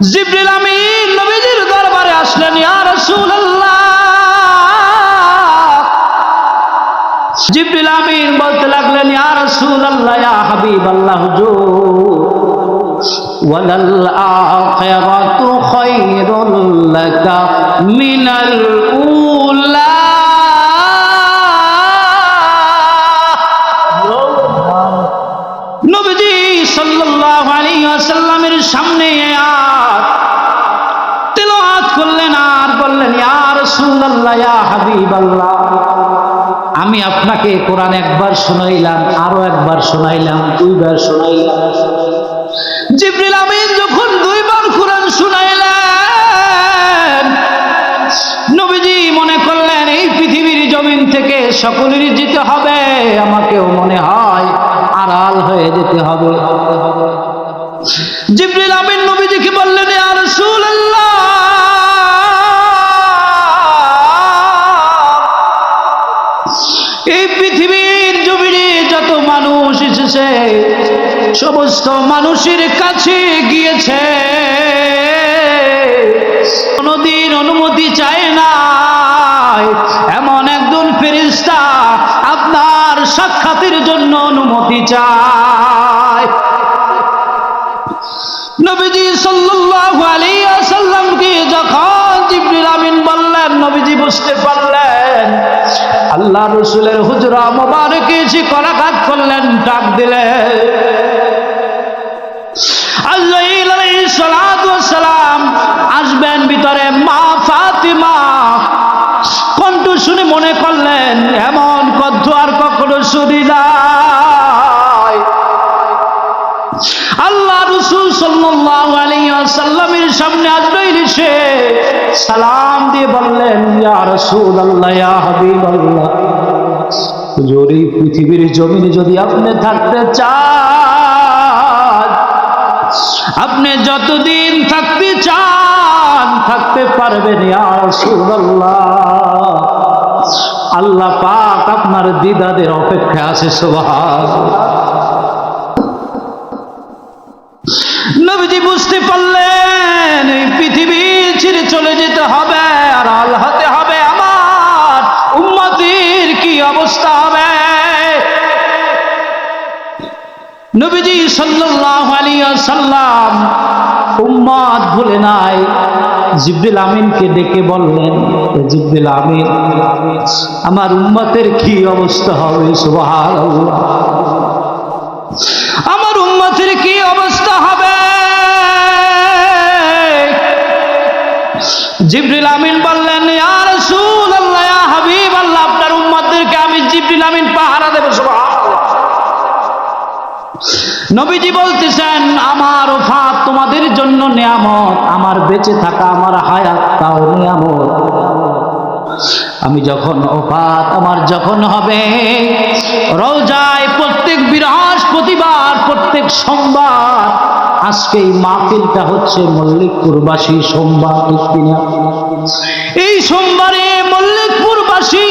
জিবরিল আমিন নবীজির দরবারে আসলেন, ইয়া রাসূলুল্লাহ। জিবরিল আমিন বলতে লাগলেন, ইয়া রাসূলুল্লাহ, ইয়া হাবিবাল্লাহ, হুজুর, ওয়ালাল আখিরাতু খায়রুল লাকা মিনাল উলা। নবীজি সাল্লাল্লাহু আলাইহি ওয়াসাল্লামের সামনে আয়াত তেলাওয়াত করলেন আর বললেন, ইয়া রাসূলুল্লাহ, ইয়া হাবিবাল্লাহ, আমি আপনাকে কোরআন একবার শোনাইলাম, আরো একবার শোনাইলাম, দুইবার শোনাইলাম। জিবরিল আমিন যখন দুইবার কোরআন শুনাইলেন, নবীজি মনে করলেন এই পৃথিবীর জমিন থেকে সকলেরই যেতে হবে, আমাকেও মনে হয় আড়াল হয়ে যেতে হবে। জিবরিল আমিন নবীজিকে বললেন, ইয়া রাসূলুল্লাহ, এই পৃথিবীর জমিনে যত মানুষ এসেছে সমস্ত মানুষের কাছে গিয়েছে, কোনদিন অনুমতি চায় না এমন একজন ফেরেশতা আপনার সাক্ষাতের জন্য অনুমতি চায়। নবীজি সাল্লাল্লাহু আলাইহি ওয়াসাল্লামকে যখন জিবরিল আমিন বললেন, নবীজি বুঝতে পারলেন আল্লাহ রাসূলের হুজরা মোবারকে এসে করাঘাত করলেন, ডাক দিলেন। আজরাইল আলাইহিস সালাতু ওয়াস সালাম আসবেন ভিতরে, মা ফাতিমা কণ্ঠ শুনে মনে করলেন এমন কণ্ঠ আর কখনো শুনি নাই। আল্লাহ রাসূল সাল্লাল্লাহু আলাইহি ওয়াসাল্লামের সামনে আজরাইল এসে সালাম দিয়ে বললেন, ইয়া রাসূলুল্লাহ, ইয়া হাবিবাল্লাহ, হুজুর, এই পৃথিবীর জমিনে যদি আপনি থাকতে চান, আপনি যতদিন থাকতে চান থাকতে পারবেন, ইয়া রাসূলুল্লাহ। আল্লাহ পাক আপনার দিদাদের অপেক্ষা আছে। সুবহানাল্লাহ। নবীজি বুঝতে পারলেন এই পৃথিবী ছেড়ে চলে যেতে হবে, আর আল হতে হবে, আমার উম্মতের কি অবস্থা হবে। নবীজি সাল্লাল্লাহু আলাইহি ওয়াসাল্লাম উম্মত ভুলে নাই, জিবরিল আমিনকে ডেকে বললেন, জিবরিল আমিন, আমার উম্মতের কি অবস্থা হবে। সুবহানাল্লাহ। আমার উম্মতের কি অবস্থা হবে। জিবরিল আমিন বললেন, ইয়া রাসূলুল্লাহ, ইয়া হাবিবাল্লাহ, আপনার উম্মতদেরকে আমি জিবরিল আমিন পাহারা দেব। সুবহানাল্লাহ। নবীজি বলতেছেন, আমার ওফাত তোমাদের জন্য নিয়ামত, আমার বেঁচে থাকা, আমার হায়াত তাও নিয়ামত। আমি যখন ওফাত আমার যখন হবে, রওজায় প্রত্যেক বৃহস্পতিবার, প্রত্যেক সোমবার, আজকে এই মাহফিলটা হচ্ছে মল্লিকপুরবাসী সোমবার, এই সোমবারে মল্লিকপুরবাসী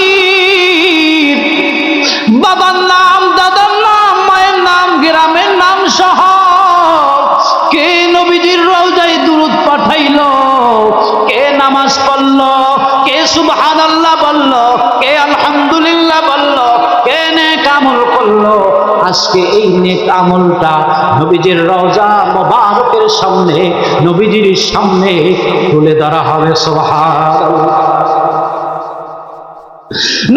বাবার নাম, দাদার নাম, মায়ের নাম, গ্রামের নাম সহ কে নবীজির রওজায় দুরূদ পাঠাইলো, কে নামাজ পড়লো, কে সুবহানাল্লাহ বললো, কে আলহামদুলিল্লাহ বললো, কে নেক আমল করলো, আজকে এই নেক আমলটা নবীজির রওজা মোবারকের সামনে, নবীজির সামনে তুলে ধরা হবে। সুবহানাল্লাহ।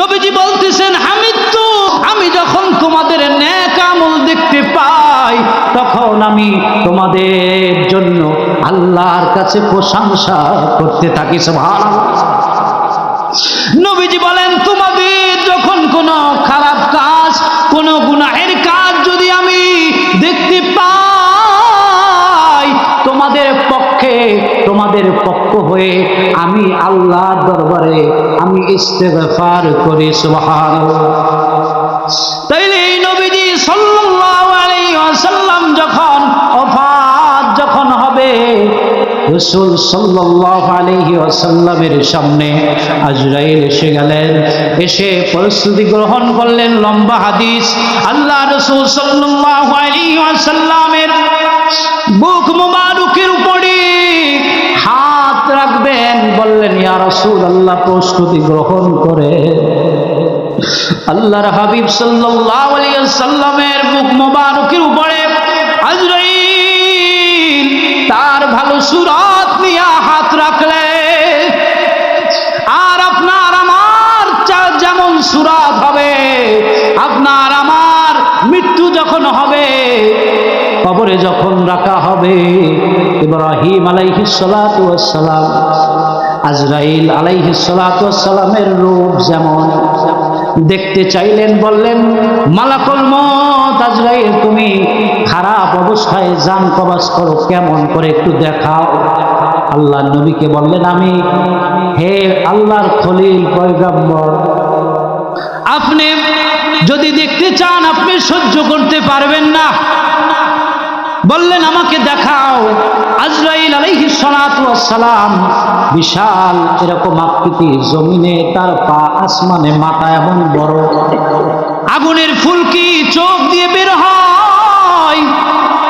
নবীজি বলতেছেন, হামিদতু, আমি যখন তোমাদের নেক আমল দেখতে পাই তখন আমি তোমাদের জন্য আল্লাহর কাছে প্রশংসা করতে থাকি। সুবহানাল্লাহ। নবীজি বলেন, তোমাদের যখন কোনো খারাপ কাজ, কোনো গুনাহের কাজ যদি আমি দেখতে পাই, তোমাদের পক্ষে, তোমাদের পক্ষ হয়ে আমি আল্লাহর দরবারে আমি ইস্তেগফার করি। সুবহানাল্লাহ। তাইলে এই নবীজি সাল্লাল্লাহু আলাইহি ওয়াসাল্লাম যখন ওফাত যখন হবে, রাসূল সাল্লাল্লাহু আলাইহি ওয়াসাল্লামের সামনে আজরাইল এসে গেলেন, এসে প্রস্তুতি গ্রহণ করলেন। লম্বা হাদিস, আল্লাহ রাসূল সাল্লাল্লাহু আলাইহি ওয়াসাল্লামের বুক মুবারকের উপরে আল্লাহ প্রস্তুতি গ্রহণ করে। আল্লাহর হাবিব সাল্লাল্লাহু আলাইহি ওয়াসাল্লামের মুখ মোবারকের উপরে আজরাইল তার ভালো সুরাত নিয়ে হাত রাখলে, আর আপনার আমার যেমন সুরাত হবে, আপনার আমার মৃত্যু যখন হবে, কবরে যখন রাখা হবে, ইব্রাহিম আলাইহিস সালাতু ওয়াস সালাম আজরাইল আলাইহিস সালাতু ওয়াস সালামের রূপ যেমন দেখতে চাইলেন, বললেন মালাকুল মউত আজরাইল তুমি খারাপ অবস্থায় জান কবজ করো, কেমন করে একটু দেখাও। আল্লাহ নবীকে বললেন, আমি হে আল্লাহর খলিল পয়গম্বর, আপনি যদি দেখতে চান আপনি সহ্য করতে পারবেন না, বললেন আমাকে দেখাও। আজরাইল আলাইহিস সালাতু ওয়াস সালাম বিশাল এরকম আকৃতি, জমিনে তার পা, আসমানে মাথা এমন বড়, আগুনের ফুলকি চোখ দিয়ে বের হয়।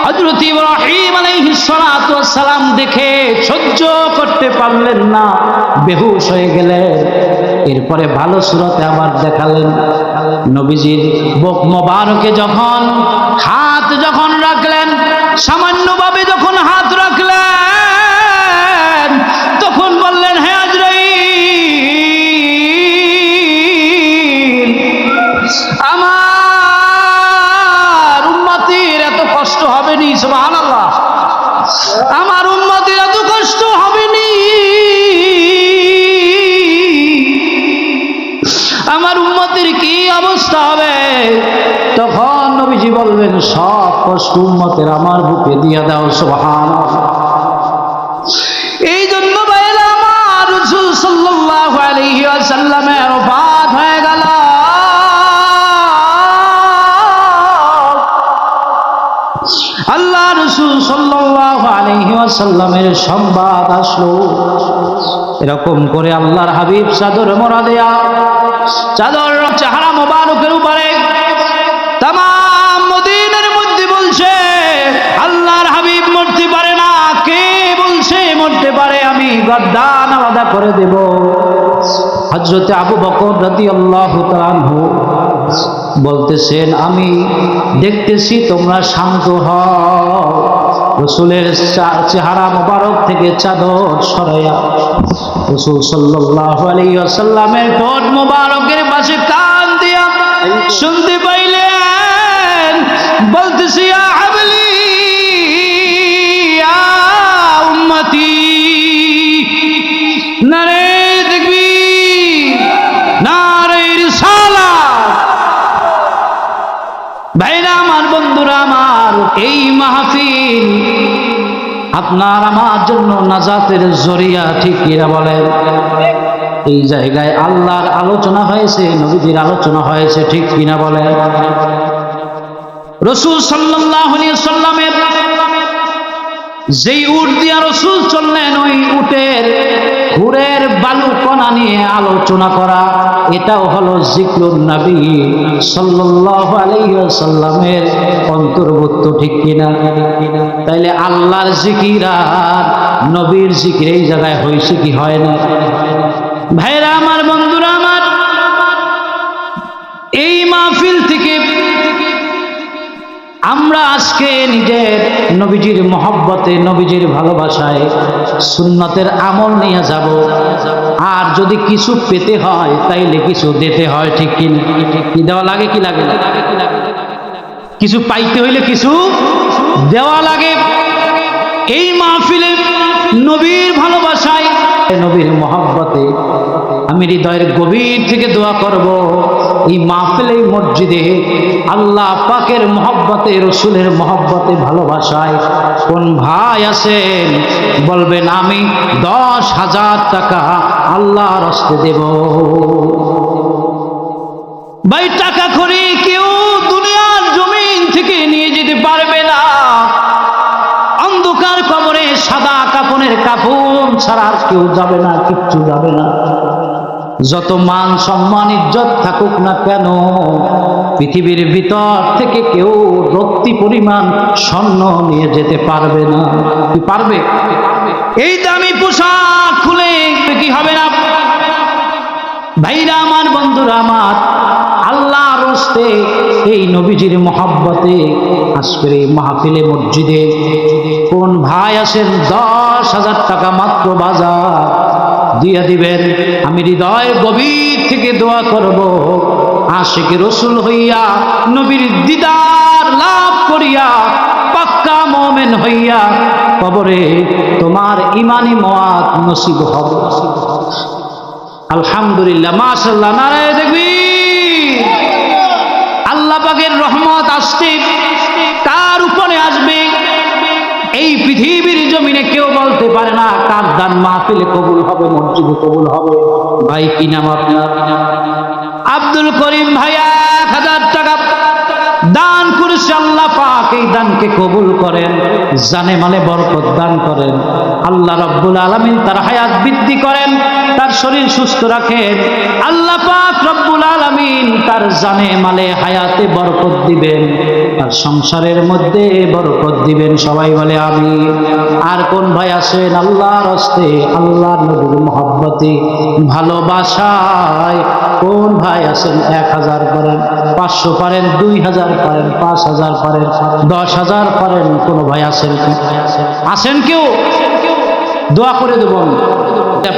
হযরত ইব্রাহিম আলাইহিস সালাতু ওয়াস সালাম দেখে সহ্য করতে পারলেন না, বেহুশ হয়ে গেলেন। এরপরে ভালো সুরতে আবার দেখালেন। নবীজির বুক মোবারকে যখন হাত যখন রাখলেন, সামান্যভাবে যখন হাত রাখলেন, তখন বললেন হে আজরাইল, আমার উম্মতের এত কষ্ট হবে নি, সুবহানাল্লাহ, আমার উম্মতের এত কষ্ট হবে নি, আমার উম্মতের কি অবস্থা হবে। তখন নবীজি বলবেন সব কষ্ট উম্মতের আমার বুকে দিয়ে দাও, সুবহানাল্লাহ। এই জন্য ভাইরা আমার, রাসূল সাল্লাল্লাহু আলাইহি ওয়াসাল্লামের ওফাত হয়ে গেল। আল্লাহ রাসূল সাল্লাল্লাহু আলাইহি ওয়াসাল্লামের সংবাদ আসলো। এরকম করে আল্লাহর হাবিব চাদর মোড়া দেয়া, চাদর চেহারা মোবারকের উপরে তাম মদিনার মধ্যে বলছে আল্লাহর হাবিব মরতে পারে না। কে বলছে মরতে পারে? আমি গর্দান আলাদা করে দেব। হযরত আবু বকর রাদিয়াল্লাহু তাআলা আনহু বলতেছেন, আমি দেখতেছি তোমরা শান্ত হও। রাসূলের চেহারা মোবারক থেকে চাদর সরাইয়া রাসূল সাল্লাল্লাহু আলাইহি ওয়াসাল্লামের ঠোঁট মোবারকের পাশে কান দিয়া শুনতে পাইলেন, বলতেছি ইয়া হাবলি ইয়া উম্মতি, নারে তাকবীর, নারে রিসালাত। ভাইরা আমার, বন্ধুরা আমার, এই মাহফিল আপনার আমার জন্য নাজাতের জরিয়া, ঠিক কিনা বলেন? এই জায়গায় আল্লাহর আলোচনা হয়েছে, নবীজির আলোচনা হয়েছে, ঠিক কিনা বলেন? রাসূল সাল্লাল্লাহু আলাইহি ওয়াসাল্লামের যেই উট দিয়া রাসূল চললেন, ওই উটের হুরের বালু কণা নিয়ে আলোচনা করা, এটাও হলো জিকরুন নবী সাল্লাল্লাহু আলাইহি ওয়াসাল্লামের অন্তর্ভুক্ত, ঠিক কিনা? তাইলে আল্লাহর জিকির আর নবীর জিকির এই জায়গায় হয়েছে কি হয় না? ভাইরা আমার, বন্ধুরা আমার, এই মাহফিল থেকে আমরা আজকে নিজের নবীজির মহব্বতে, নবীজির ভালোবাসায় সুন্নতের আমল নিয়ে যাব। আর যদি কিছু পেতে হয় তাইলে কিছু দিতে হয়, ঠিক কিনা? কি দেওয়া লাগে, কি লাগে? কিছু পাইতে হইলে কিছু দেওয়া লাগে। এই মাহফিলে নবীর ভালোবাসায়, নবীর মহব্বতে আমি হৃদয়ের গভীর থেকে দোয়া করব, এই মাহফিলে, এই মসজিদে আল্লাহ পাকের মহব্বতে, রসুলের মহব্বতে, ভালোবাসায় কোন ভাই আছেন বলবেন আমি 10,000 টাকা আল্লাহর রাস্তে দেব। ভাই, টাকা করে কেউ দুনিয়ার জমিন থেকে নিয়ে যেতে পারবে না। অন্ধকার কবরে সাদা কাফনের কাফন ছাড়া আর কেউ যাবে না, কিচ্ছু যাবে না। যত মান সম্মান ইজ্জত থাকুক না কেন, পৃথিবীর ভিতর থেকে কেউ রত্তি পরিমাণ স্বর্ণ নিয়ে যেতে পারবে না। কি পারবে? এই দামি পোশাক খুলে কি হবে না? ভাইরা আমার, বন্ধুরা আমার, আল্লাহর রাস্তে এই নবীজির মহব্বতে আজকের এই মাহফিলে মসজিদে কোন ভাই আছেন 10,000 টাকা মাত্র বাজার দিয়ে দিবেন? আমি হৃদয়ের গভীর থেকে দোয়া করব, আশিক রাসূল হইয়া নবীর দিদার লাভ করিয়া পাক্কা মুমিন হইয়া কবরে তোমার ঈমানি মওয়াত নসিব হবে। আলহামদুলিল্লাহ, মাশাআল্লাহ, নারায়ে তাকবীর। আল্লাহ পাকের রহমত আসছে, কার উপরে আসবে এই পৃথিবীর জমিনে কেউ বলতে পারে না। কার দান মাহফিলে কবুল হবে, মসজিদে কবুল হবে। ভাই কি নাম আপনার? আব্দুল করিম ভাইয়া 1000 টাকা দান করেছে। আল্লাহ পাক এই দানকে কবুল করেন, জানে মালে বরকত দান করেন। আল্লাহ রাব্বুল আলামিন তার হায়াত বৃদ্ধি করেন, তার শরীর সুস্থ রাখেন। আল্লাহ পাক রব্বুল আলামিন তার জানে মালে হায়াতে বরকত দিবেন, তার সংসারের মধ্যে বরকত দিবেন। সবাই বলে আমিন। আর কোন ভাই আছেন আল্লাহর রাস্তে, আল্লাহর নবীর মহব্বতে ভালোবাসায় কোন ভাই আছেন? 1000 পারেন, 500 পারেন, 2000 পারেন, 5000 পারেন, 10,000 পারেন। কোন ভাই আছেন? আছেন কেউ? দোয়া করে দেব।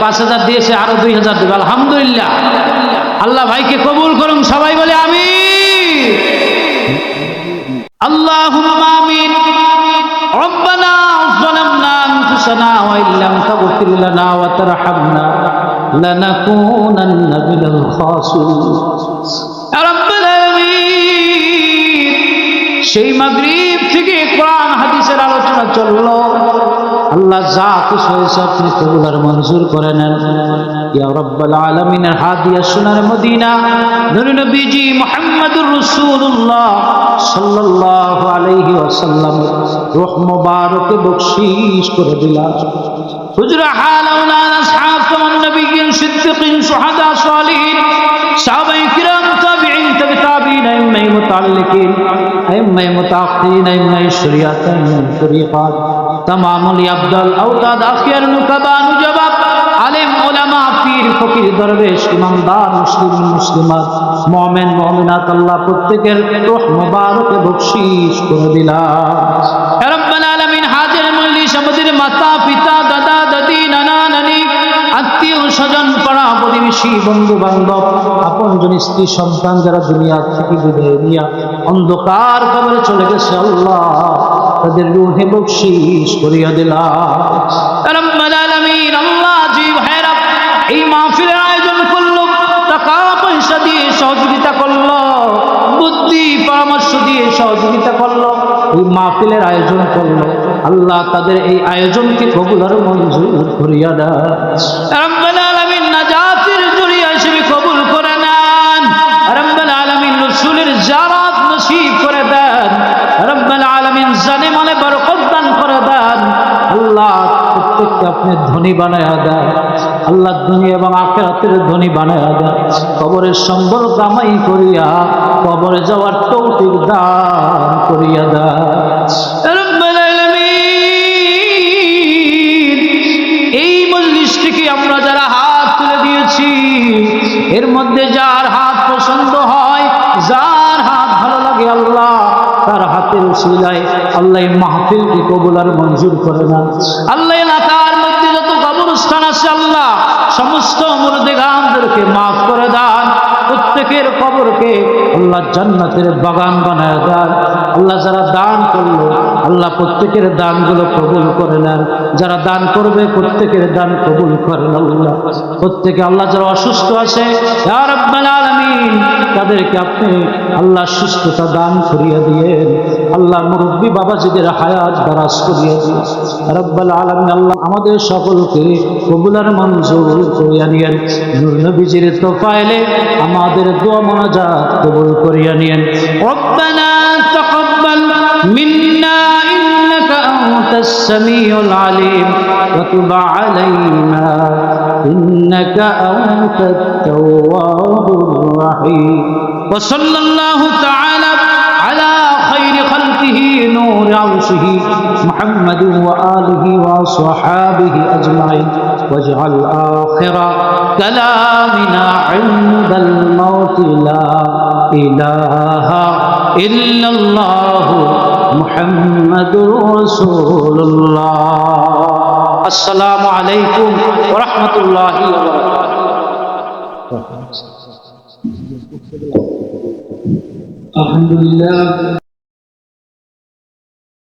5000 দিয়েছে, আরো 2000 দেব। আলহামদুলিল্লাহ, আল্লাহ ভাইকে কবুল করুন। সবাই বলে আমিন। আল্লাহুম্মা আমিন। রব্বানা যালামনা আনফুসানা ওয়া ইল্লাম তাগফির লানা ওয়া তারহামনা লানাকুনান্না মিনাল খাসিরিন। ইয়া রাব্বাল আলামিন, সেই মাগরিব থেকে কোরআন হাদিসের আলোচনা চললো। আল্লাহ যা কিছু হয়েছে আপনি কবুল আর মঞ্জুর করে নেন। ইয়া রাব্বাল আলামিনের হাদিয়া সোনার মদিনা নূরে নবীজি মুহাম্মদুর রাসূলুল্লাহ সাল্লাল্লাহু আলাইহি ওয়াসাল্লাম রূহ মুবারকে বখশিশ করে দিলাম। হুজুর হালাউনা আসহাব কামান নবিয়্যিন সিদ্দিকিন শুহাদা সালিহিন সাহাবায়ে কিরাম তাবিঈন তাবিঈন আইম্মায়ে মুতাআল্লিকিন আইম্মায়ে মুতাআক্কিরিন আইম্মায়ে শরিয়াত শরীফাত তামামুল আবদাল আওতাদ আখিয়ার নুকাবা নুজাবা আলেম উলামা পীর ফকির দরবেশ ইমানদার মুসলিম মুসলিমাত মুমিন মুমিনাত আল্লাহ প্রত্যেকের রূহ মুবারকে বখশিশ করে দিলাম। ইয়া রাব্বাল আলামিন, হাজির মজলিস আমাদের মাতা পিতা দাদা দাদি নানা নানি আত্মীয় স্বজন পাড়া প্রতিবেশী বন্ধু বান্ধব আপনজন স্ত্রী সন্তান যারা দুনিয়া থেকে বিদায় নিয়ে অন্ধকার কবরে চলে গেছে, আল্লাহ তাদের রূহে বখশিশ করিয়া দিলাম। ইয়া রাব্বাল আলামিন, আল্লাহ জি ভাইরা এই মাহফিলের আয়োজন করলো, টাকা পয়সা দিয়ে সহযোগিতা করলো, বুদ্ধি পরামর্শ দিয়ে সহযোগিতা করলো, এই মাহফিলের আয়োজন করলো। আল্লাহ তাদের এই আয়োজনকে কবুল আর মঞ্জুর করিয়া দেন। রাব্বুল আলামিন নাজাতের জরিয়া হিসেবে কবুল করে নেন। রাব্বুল আলামিন রাসূলের জিয়ারত নসিব করে দেন। রাব্বুল আলামিন জানে মানে বরকত দান করে দেন। আল্লাহ প্রত্যেককে আপনি ধনী বানায়া দেন। আল্লাহ দুনিয়া এবং আখিরাতের ধনী বানায়া দেন। কবরের সম্বল কামাই করিয়া কবরে যাওয়ার তৌফিক দান করিয়া দেন। রাব্বুল আলামিন, এই মজলিস থেকে আমরা যারা হাত তুলে দিয়েছি, এর মধ্যে যার হাত পছন্দ হয়, যার হাত ভালো লাগে, আল্লাহ তার হাতের উসিলায় আল্লাহ মাহফিলকে কবুল আর মঞ্জুর করে না। আল্লাহ এলাকার মধ্যে যত কবরস্থান আছে, আল্লাহ সমস্ত মুর্দেগানদেরকে মাফ করে দেন। প্রত্যেকের কবরকে আল্লাহ জান্নাতের বাগান বানায় দেন। আল্লাহ যারা দান করলো, আল্লাহ প্রত্যেকের দানগুলো কবুল করে নেন। যারা দান করবে প্রত্যেকের দান কবুল করেন। আল্লাহ প্রত্যেকে, আল্লাহ যারা অসুস্থ আছে, ইয়া রাব্বাল আলামিন তাদেরকে আপনি আল্লাহ সুস্থতা দান করিয়া দিয়েন। আল্লাহ মুরব্বী বাবাজিদের হায়াত দারাজ করিয়া দিন। রাব্বাল আলামিন, আল্লাহ আমাদের সকলকে কবুল আর মঞ্জুর করিয়া নিয়েন। নূর নবীজির তোফায়েলে আমাদের দোয়া মোনাজাত কবুল করিয়া নিয়েন। রব্বানা তাকাব্বাল মিন্না ইন্নাকা আনতাস সামিউল আলিম ওয়া তুব আলাইনা ইন্নাকা আনতাত তাওয়াবুর রাহিম। ওয়া সাল্লাল্লাহু তাআলা আলা খায়রি খালকিহি নূর আরশিহি মুহাম্মাদিন ওয়া আলিহি ওয়া আসহাবিহি আজমাইন। واجعل آخر كلامنا عند الموت لا إله إلا الله محمد رسول الله السلام عليكم ورحمة الله وبركاته الحمد لله